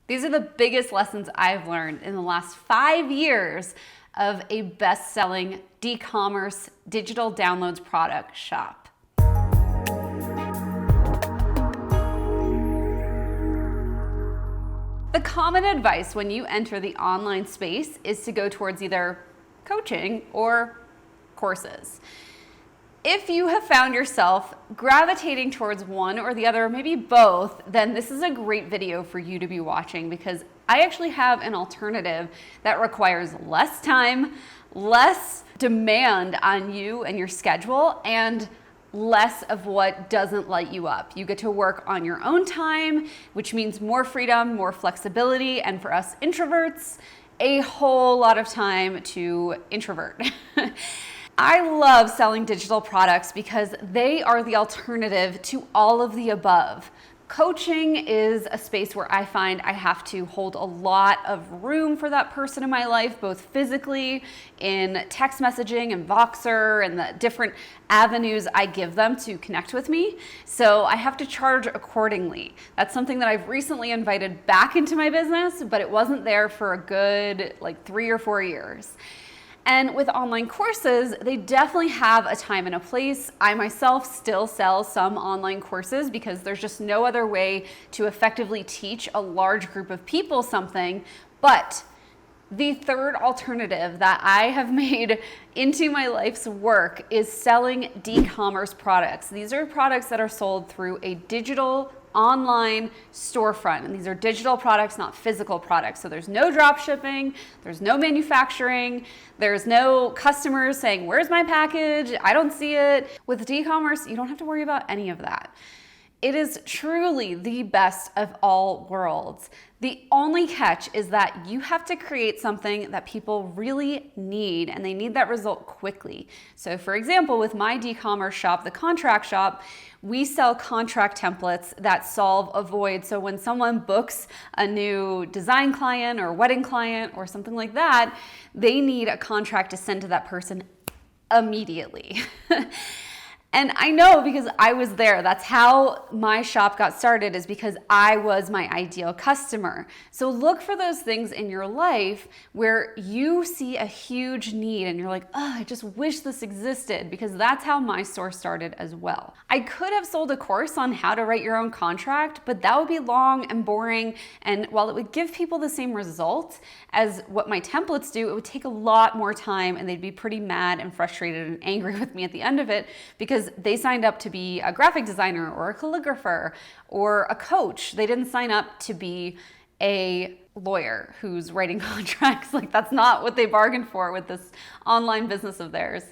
These are the biggest lessons I've learned in the last 5 years of a best-selling d-commerce digital downloads product shop. The common advice when you enter the online space is to go towards either coaching or courses. If you have found yourself gravitating towards one or the other, or maybe both, then this is a great video for you to be watching, because I actually have an alternative that requires less time, less demand on you and your schedule, and less of what doesn't light you up. You get to work on your own time, which means more freedom, more flexibility, and for us introverts, a whole lot of time to introvert. I love selling digital products because they are the alternative to all of the above. Coaching is a space where I find I have to hold a lot of room for that person in my life, both physically, in text messaging and Voxer and the different avenues I give them to connect with me. So I have to charge accordingly. That's something that I've recently invited back into my business, but it wasn't there for a good 3 or 4 years. And with online courses, they definitely have a time and a place. I myself still sell some online courses because there's just no other way to effectively teach a large group of people something. But the third alternative that I have made into my life's work is selling d-commerce products. These are products that are sold through a digital online storefront, and these are digital products, not physical products. So there's no drop shipping, there's no manufacturing, there's no customers saying, "Where's my package? I don't see it." With d-commerce, you don't have to worry about any of that. It is truly the best of all worlds. The only catch is that you have to create something that people really need, and they need that result quickly. So for example, with my d-commerce shop, The Contract Shop, we sell contract templates that solve a void. So when someone books a new design client or wedding client or something like that, they need a contract to send to that person immediately. And I know because I was there. That's how my shop got started, is because I was my ideal customer. So look for those things in your life where you see a huge need and you're like, "Oh, I just wish this existed," because that's how my store started as well. I could have sold a course on how to write your own contract, but that would be long and boring. And while it would give people the same result as what my templates do, it would take a lot more time, and they'd be pretty mad and frustrated and angry with me at the end of it, because they signed up to be a graphic designer or a calligrapher or a coach. They didn't sign up to be a lawyer who's writing contracts. That's not what they bargained for with this online business of theirs.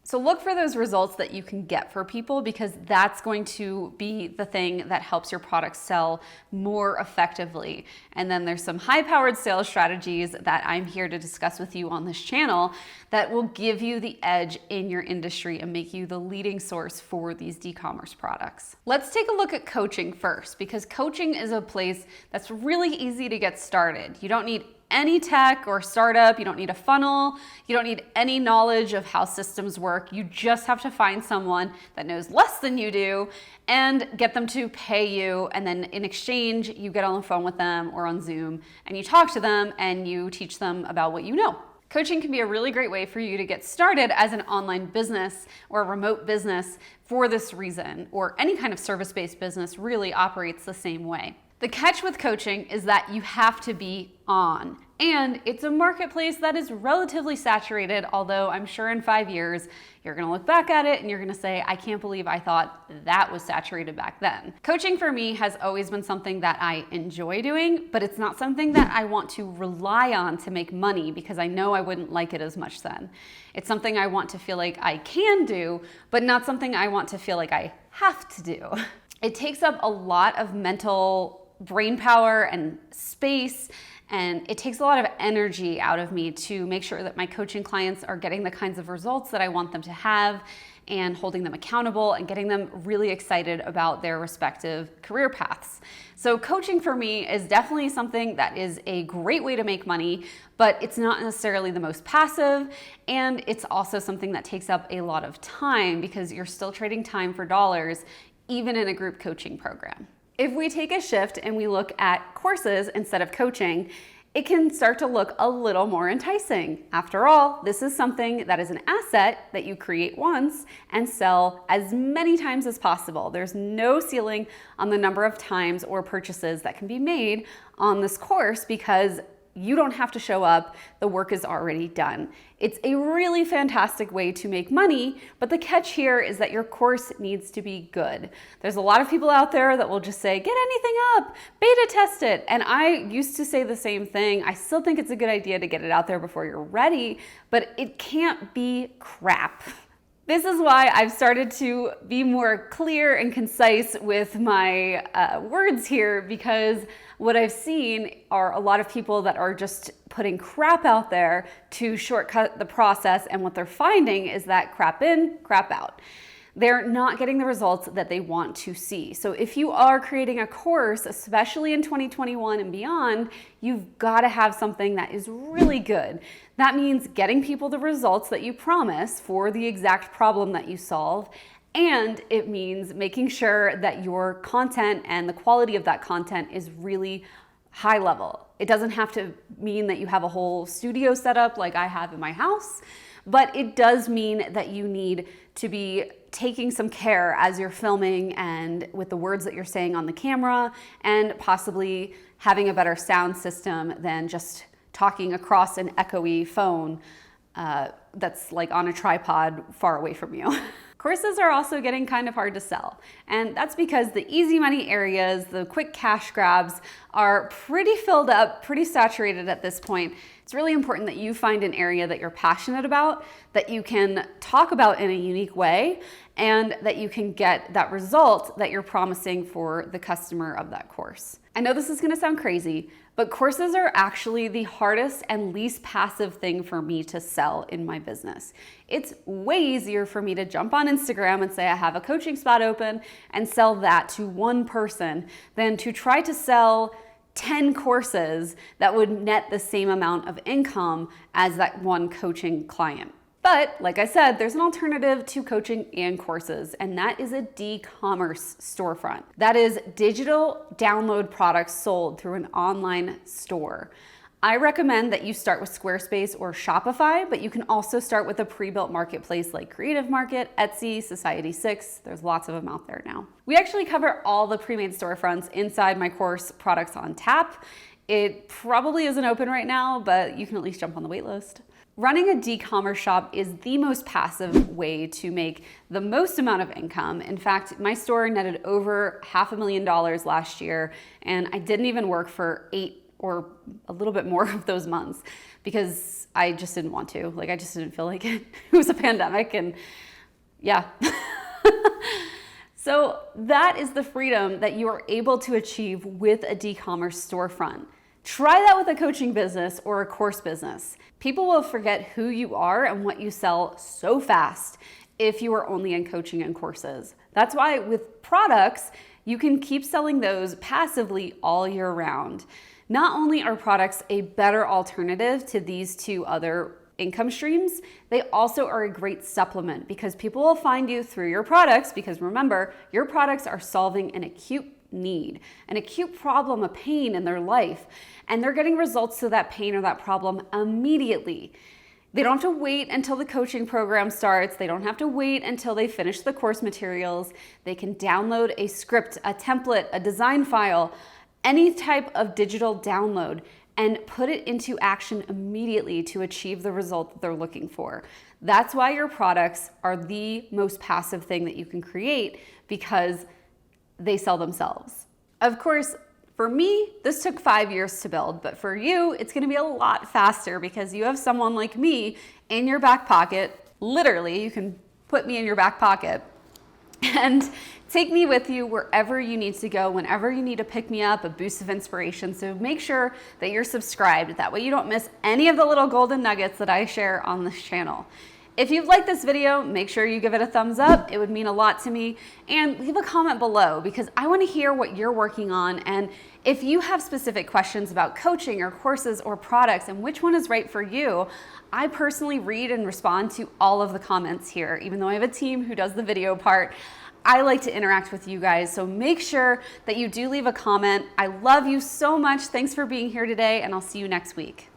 So look for those results that you can get for people, because that's going to be the thing that helps your product sell more effectively. And then there's some high-powered sales strategies that I'm here to discuss with you on this channel that will give you the edge in your industry and make you the leading source for these d-commerce products. Let's take a look at coaching first, because coaching is a place that's really easy to get started. You don't need any tech or startup, you don't need a funnel, you don't need any knowledge of how systems work. You just have to find someone that knows less than you do and get them to pay you, and then in exchange, you get on the phone with them or on Zoom and you talk to them and you teach them about what you know. Coaching can be a really great way for you to get started as an online business or a remote business for this reason, or any kind of service-based business really operates the same way. The catch with coaching is that you have to be on, and it's a marketplace that is relatively saturated, although I'm sure in 5 years you're gonna look back at it and you're gonna say, "I can't believe I thought that was saturated back then." Coaching for me has always been something that I enjoy doing, but it's not something that I want to rely on to make money, because I know I wouldn't like it as much then. It's something I want to feel like I can do, but not something I want to feel like I have to do. It takes up a lot of mental brain power and space, and it takes a lot of energy out of me to make sure that my coaching clients are getting the kinds of results that I want them to have, and holding them accountable and getting them really excited about their respective career paths. So coaching for me is definitely something that is a great way to make money, but it's not necessarily the most passive, and it's also something that takes up a lot of time, because you're still trading time for dollars, even in a group coaching program. If we take a shift and we look at courses instead of coaching, it can start to look a little more enticing. After all, this is something that is an asset that you create once and sell as many times as possible. There's no ceiling on the number of times or purchases that can be made on this course because you don't have to show up, the work is already done. It's a really fantastic way to make money, but the catch here is that your course needs to be good. There's a lot of people out there that will just say, get anything up, beta test it. And I used to say the same thing. I still think it's a good idea to get it out there before you're ready, but it can't be crap. This is why I've started to be more clear and concise with my words here, because what I've seen are a lot of people that are just putting crap out there to shortcut the process, and what they're finding is that crap in, crap out. They're not getting the results that they want to see. So if you are creating a course, especially in 2021 and beyond, you've got to have something that is really good. That means getting people the results that you promise for the exact problem that you solve. And it means making sure that your content and the quality of that content is really high level. It doesn't have to mean that you have a whole studio set up like I have in my house, but it does mean that you need to be taking some care as you're filming and with the words that you're saying on the camera, and possibly having a better sound system than just talking across an echoey phone that's like on a tripod far away from you. Courses are also getting kind of hard to sell, and that's because the easy money areas, the quick cash grabs, are pretty filled up, pretty saturated at this point. It's really important that you find an area that you're passionate about, that you can talk about in a unique way, and that you can get that result that you're promising for the customer of that course. I know this is gonna sound crazy, but courses are actually the hardest and least passive thing for me to sell in my business. It's way easier for me to jump on Instagram and say I have a coaching spot open and sell that to one person than to try to sell 10 courses that would net the same amount of income as that one coaching client. But like I said, there's an alternative to coaching and courses, and that is a d-commerce storefront. That is digital download products sold through an online store. I recommend that you start with Squarespace or Shopify, but you can also start with a pre-built marketplace like Creative Market, Etsy, Society6. There's lots of them out there now. We actually cover all the pre-made storefronts inside my course, Products on Tap. It probably isn't open right now, but you can at least jump on the wait list. Running a d-commerce shop is the most passive way to make the most amount of income. In fact, my store netted over $500,000 last year, and I didn't even work for 8 or a little bit more of those months because I just didn't want to. Like, I just didn't feel like it. It was a pandemic, and yeah. So that is the freedom that you are able to achieve with a d-commerce storefront. Try that with a coaching business or a course business. People will forget who you are and what you sell so fast if you are only in coaching and courses. That's why with products, you can keep selling those passively all year round. Not only are products a better alternative to these two other income streams, they also are a great supplement because people will find you through your products, because remember, your products are solving an acute need, an acute problem, a pain in their life, and they're getting results to that pain or that problem immediately. They don't have to wait until the coaching program starts. They don't have to wait until they finish the course materials. They can download a script, a template, a design file, any type of digital download, and put it into action immediately to achieve the result that they're looking for. That's why your products are the most passive thing that you can create, because they sell themselves. Of course, for me, this took 5 years to build, but for you, it's gonna be a lot faster because you have someone like me in your back pocket. Literally, you can put me in your back pocket and take me with you wherever you need to go, whenever you need to pick me up, a boost of inspiration. So make sure that you're subscribed. That way you don't miss any of the little golden nuggets that I share on this channel. If you've liked this video, make sure you give it a thumbs up. It would mean a lot to me. And leave a comment below because I want to hear what you're working on. And if you have specific questions about coaching or courses or products and which one is right for you, I personally read and respond to all of the comments here. Even though I have a team who does the video part, I like to interact with you guys, so make sure that you do leave a comment. I love you so much. Thanks for being here today, and I'll see you next week.